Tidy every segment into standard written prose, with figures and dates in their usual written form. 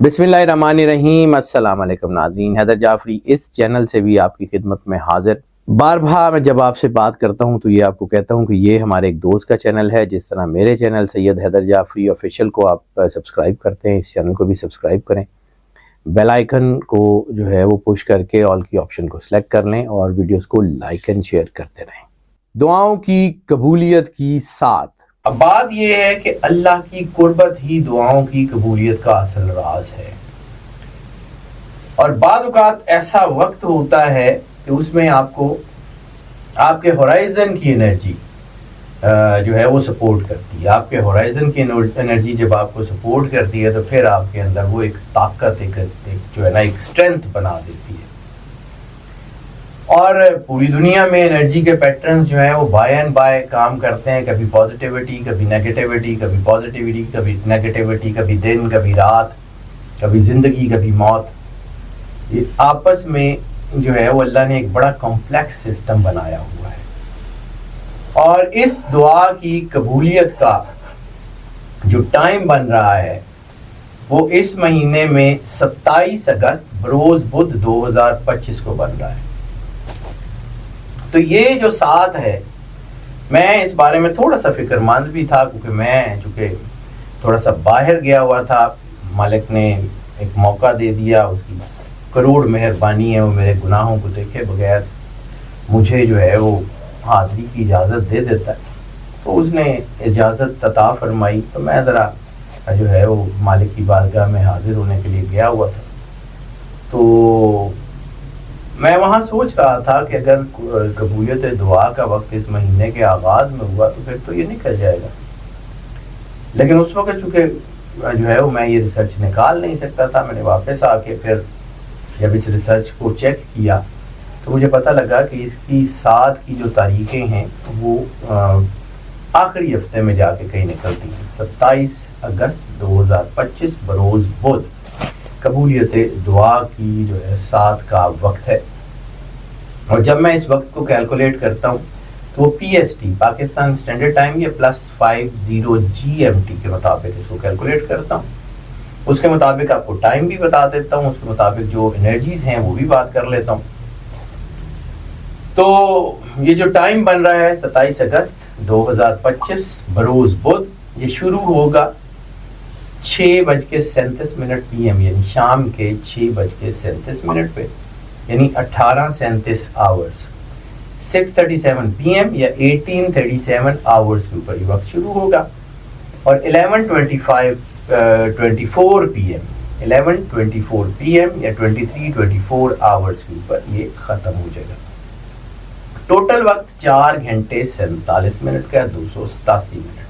बिस्मिल्लाहिर्रहमानिर्रहीम। अस्सलाम वालेकुम नाज़रीन, हैदर जाफरी इस चैनल से भी आपकी खिदमत में हाजिर। बार मैं जब आपसे बात करता हूं तो ये आपको कहता हूं कि ये हमारे एक दोस्त का चैनल है। जिस तरह मेरे चैनल सैयद हैदर जाफरी ऑफिशियल को आप सब्सक्राइब करते हैं, इस चैनल को भी सब्सक्राइब करें। बेल आइकन को जो है वो पुश करके ऑल की ऑप्शन को सिलेक्ट कर लें और वीडियोस को लाइक एंड शेयर करते रहें। दुआओं की कबूलियत की साथ। अब बात यह है कि अल्लाह की कुर्बत ही दुआओं की कबूलियत का असल राज है। और बाद औक़ात ऐसा वक्त होता है कि उसमें आपको आपके होराइजन की एनर्जी जो है वो सपोर्ट करती है। आपके होराइजन की एनर्जी जब आपको सपोर्ट करती है तो फिर आपके अंदर वो एक ताकत एक जो है ना एक स्ट्रेंथ बना देती है। और पूरी दुनिया में एनर्जी के पैटर्न्स जो हैं वो बाय एंड बाय काम करते हैं। कभी पॉजिटिविटी, कभी नेगेटिविटी, कभी पॉजिटिविटी, कभी नेगेटिविटी, कभी दिन, कभी रात, कभी ज़िंदगी, कभी मौत। ये आपस में जो है वो अल्लाह ने एक बड़ा कॉम्प्लेक्स सिस्टम बनाया हुआ है। और इस दुआ की कबूलियत का जो टाइम बन रहा है वो इस महीने में 27 अगस्त बरोज़ बुध 2025 को बन रहा है। तो ये जो साथ है, मैं इस बारे में थोड़ा सा फिक्रमंद भी था क्योंकि मैं चूँकि थोड़ा सा बाहर गया हुआ था। मालिक ने एक मौका दे दिया, उसकी करोड़ मेहरबानी है। वो मेरे गुनाहों को देखे बगैर मुझे जो है वो हाज़री की इजाज़त दे देता है। तो उसने इजाज़त अता फरमाई तो मैं ज़रा जो है वो मालिक की बारगाह में हाजिर होने के लिए गया हुआ था। तो मैं वहाँ सोच रहा था कि अगर कबूलियत दुआ का वक्त इस महीने के आगाज़ में हुआ तो फिर तो ये निकल जाएगा। लेकिन उस वक्त चूँकि जो है वो मैं ये रिसर्च निकाल नहीं सकता था। मैंने वापस आके फिर जब इस रिसर्च को चेक किया तो मुझे पता लगा कि इसकी साथ की जो तारीखें हैं वो आखिरी हफ्ते में जाके कहीं निकलती हैं। 27 अगस्त 2025 बरोज़ बुध कबूलियत दुआ की जो है साथ का वक्त है। और जब मैं इस वक्त को कैलकुलेट करता हूँ तो वो PST पाकिस्तान स्टैंडर्ड टाइम या +50 GMT के मुताबिक इसको कैलकुलेट करता हूँ। उसके मुताबिक आपको टाइम भी बता देता हूँ, उसके मुताबिक जो एनर्जीज हैं वो भी बात कर लेता हूँ। तो ये जो टाइम बन रहा है 27 अगस्त 2025 बरोज़ बुध, ये शुरू होगा 6:37 PM यानी शाम के 6:37 पे, यानी 18:37 आवर्स 6:37 PM या 18:37 आवर्स के ऊपर ये वक्त शुरू होगा। और 11:24 PM या 23:24 आवर्स के ऊपर ये ख़त्म हो जाएगा। टोटल वक्त 4 घंटे 47 मिनट का 287 मिनट है।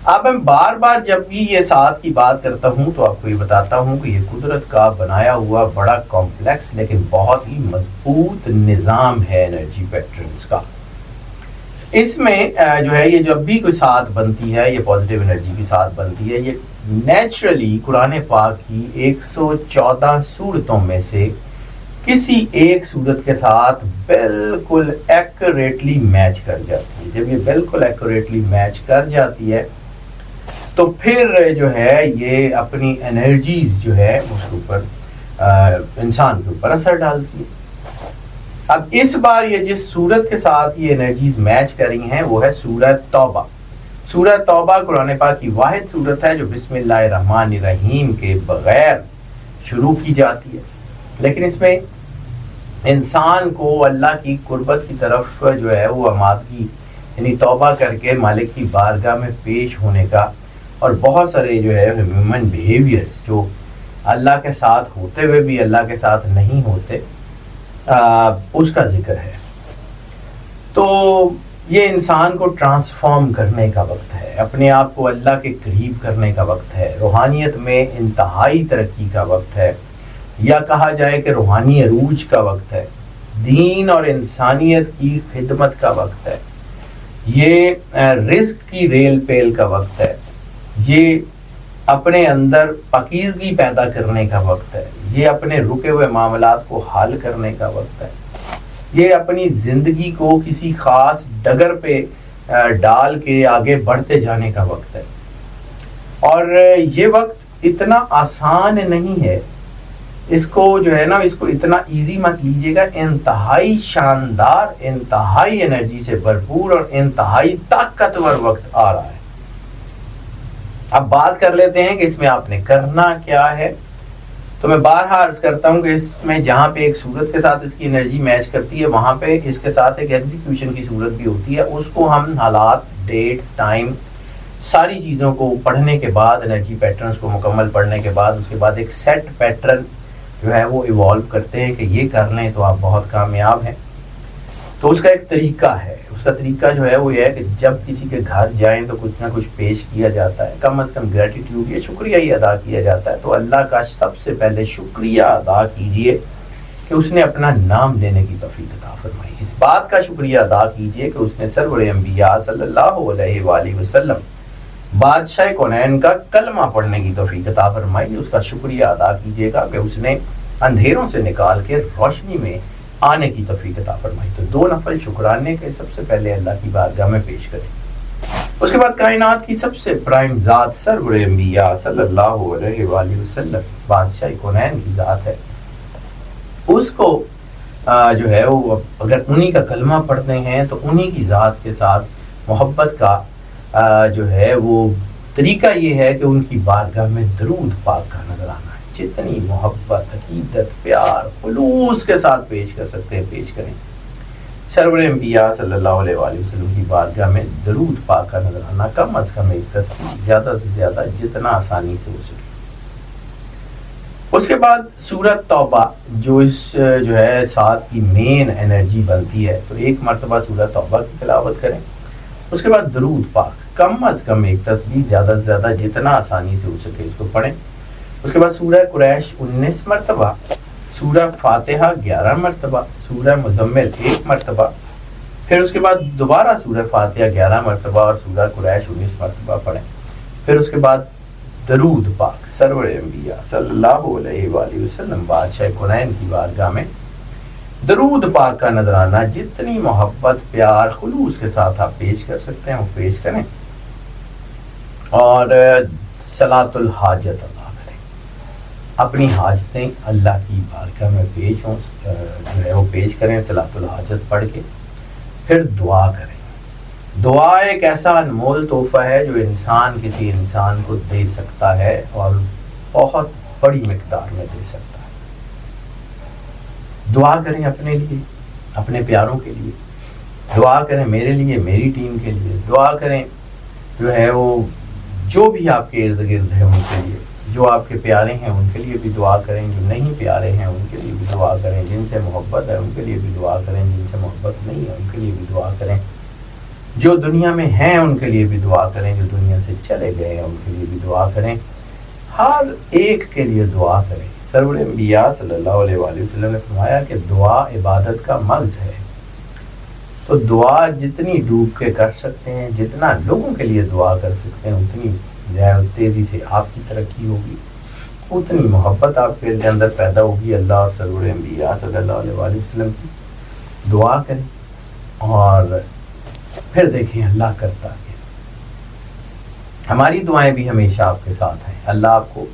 अब मैं बार बार जब भी ये साथ की बात करता हूँ तो आपको ये बताता हूँ कि ये कुदरत का बनाया हुआ बड़ा कॉम्प्लेक्स लेकिन बहुत ही मजबूत निज़ाम है एनर्जी पैटर्न्स का। इसमें जो है ये जब भी कोई साथ बनती है, ये पॉजिटिव एनर्जी की साथ बनती है, ये नेचुरली कुरान पाक की 114 सूरतों में से किसी एक सूरत के साथ बिल्कुल एक्यूरेटली मैच कर जाती है। जब ये बिल्कुल एक्यूरेटली मैच कर जाती है तो फिर जो है ये अपनी एनर्जीज जो है उसके ऊपर इंसान के ऊपर असर डालती है। अब इस बार ये जिस सूरत के साथ ये एनर्जीज मैच करी हैं वो है सूरत तौबा। सूरत तौबा कुरान पाक की वाहिद सूरत है जो बिस्मिल्लाहिर्रहमानिर्रहीम के बगैर शुरू की जाती है। लेकिन इसमें इंसान को अल्लाह की कुर्बत की तरफ जो है वो आमादगी यानी तौबा करके मालिक की बारगाह में पेश होने का और बहुत सारे जो है ह्यूमन बिहेवियर्स जो अल्लाह के साथ होते हुए भी अल्लाह के साथ नहीं होते उसका जिक्र है। तो ये इंसान को ट्रांसफॉर्म करने का वक्त है, अपने आप को अल्लाह के करीब करने का वक्त है, रूहानियत में इंतहाई तरक्की का वक्त है, या कहा जाए कि रूहानी अरूज का वक्त है, दीन और इंसानियत की खिदमत का वक्त है, ये रिस्क की रेल पेल का वक्त है, ये अपने अंदर पाकीज़गी पैदा करने का वक्त है, ये अपने रुके हुए मामलात को हल करने का वक्त है, ये अपनी ज़िंदगी को किसी ख़ास डगर पे डाल के आगे बढ़ते जाने का वक्त है। और ये वक्त اتنا آسان نہیں ہے، اس کو جو ہے نا اس کو اتنا ایزی مت لیجیے گا، انتہائی شاندار، انتہائی انرجی سے بھرپور اور انتہائی طاقتور وقت آ رہا ہے۔ اب بات کر لیتے ہیں کہ اس میں آپ نے کرنا کیا ہے۔ تو میں بارہا عرض کرتا ہوں کہ اس میں جہاں پہ ایک صورت کے ساتھ اس کی انرجی میچ کرتی ہے، وہاں پہ اس کے ساتھ ایک ایگزیکیوشن کی صورت بھی ہوتی ہے، اس کو ہم حالات، ڈیٹس، ٹائم، ساری چیزوں کو پڑھنے کے بعد، انرجی پیٹرنز کو مکمل پڑھنے کے بعد، اس کے بعد ایک سیٹ پیٹرن جو ہے وہ ایوالو کرتے ہیں کہ یہ کر لیں تو آپ بہت کامیاب ہیں۔ تو اس کا ایک طریقہ ہے، اس کا طریقہ جو ہے وہ یہ ہے کہ جب کسی کے گھر جائیں تو کچھ نہ کچھ پیش کیا جاتا ہے، کم از کم گریٹیٹیوڈ، یہ شکریہ ہی ادا کیا جاتا ہے۔ تو اللہ کا سب سے پہلے شکریہ ادا کیجئے کہ اس نے اپنا نام لینے کی توفیق عطا فرمائی، اس بات کا شکریہ ادا کیجئے کہ اس نے سرور انبیاء صلی اللہ علیہ وآلہ وسلم بادشاہ کونین کا کلمہ پڑھنے کی توفیق عطا فرمائی، اس کا شکریہ ادا کیجئے گا کہ اس نے اندھیروں سے نکال کے روشنی میں آنے کی توفیق عطا فرمائی۔ تو دو نفل شکرانے کے سب سے پہلے اللہ کی بارگاہ میں پیش کریں۔ اس کے بعد کائنات کی سب سے پرائم ذات سرور انبیاء صلی اللہ علیہ وآلہ وسلم بادشاہ کونین کی ذات ہے، اس کو جو ہے وہ اگر انہی کا کلمہ پڑھتے ہیں تو انہی کی ذات کے ساتھ محبت کا جو ہے وہ طریقہ یہ ہے کہ ان کی بارگاہ میں درود پاک کا نظر آنا ہے۔ جتنی محبت، عقیدت، پیار، خلوص کے ساتھ پیش کر سکتے ہیں پیش کریں۔ سرور انبیاء صلی اللہ علیہ وآلہ وسلم کی بارگاہ میں درود پاک کا نظر آنا، کم از کم ایک تسبیح، زیادہ سے زیادہ جتنا آسانی سے ہو سکے۔ اس کے بعد سورۃ توبہ جو اس جو ہے ساتھ کی مین انرجی بنتی ہے، تو ایک مرتبہ سورۃ توبہ کی تلاوت کریں۔ اس کے بعد درود پاک، کم از کم ایک تسبیح، زیادہ سے زیادہ جتنا آسانی سے ہو سکے اس کو پڑھیں۔ اس کے بعد سورہ قریش 19 مرتبہ، سورہ فاتحہ 11 مرتبہ، سورہ مزمل 1 مرتبہ، پھر اس کے بعد دوبارہ سورہ فاتحہ 11 مرتبہ اور سورہ قریش 19 مرتبہ پڑھیں۔ پھر اس کے بعد درود پاک سرور انبیاء صلی اللہ علیہ وآلہ وسلم بادشاہ کونین کی بارگاہ میں درود پاک کا نذرانہ، جتنی محبت، پیار، خلوص کے ساتھ آپ پیش کر سکتے ہیں وہ پیش کریں، اور صلاۃ الحاجت ادا کریں، اپنی حاجتیں اللہ کی بارگاہ میں پیش ہوں جو ہے وہ پیش کریں، صلاۃ الحاجت پڑھ کے پھر دعا کریں۔ دعا ایک ایسا انمول تحفہ ہے جو انسان کسی انسان کو دے سکتا ہے اور بہت بڑی مقدار میں دے سکتا ہے۔ دعا کریں اپنے لیے، اپنے پیاروں کے لیے، دعا کریں میرے لیے، میری ٹیم کے لیے، دعا کریں جو ہے وہ جو بھی آپ کے ارد گرد ہیں ان کے لیے، جو آپ کے پیارے ہیں ان کے لیے بھی دعا کریں، جو نہیں پیارے ہیں ان کے لیے بھی دعا کریں، جن سے محبت ہے ان کے لیے بھی دعا کریں، جن سے محبت نہیں ہے ان کے لیے بھی دعا کریں، جو دنیا میں ہیں ان کے لیے بھی دعا کریں، جو دنیا سے چلے گئے ہیں ان کے لیے بھی دعا کریں، ہر ایک کے لیے دعا کریں۔ سرور انبیاء صلی اللہ علیہ وآلہ وسلم نے فرمایا کہ دعا عبادت کا مغز ہے، تو دعا جتنی ڈوب کے کر سکتے ہیں، جتنا لوگوں کے لیے دعا کر سکتے ہیں، اتنی تیزی سے آپ کی ترقی ہوگی، اتنی محبت آپ کے اندر پیدا ہوگی اللہ اور سرور انبیاء صلی اللہ علیہ وآلہ وسلم کی۔ دعا کریں اور پھر دیکھیں اللہ کرتا ہے۔ ہماری دعائیں بھی ہمیشہ آپ کے ساتھ ہیں۔ اللہ آپ کو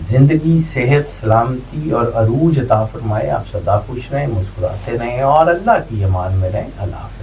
زندگی، صحت، سلامتی اور عروج عطا فرمائے۔ آپ سدا خوش رہیں، مسکراتے رہیں اور اللہ کی امان میں رہیں۔ اللہ حافظ۔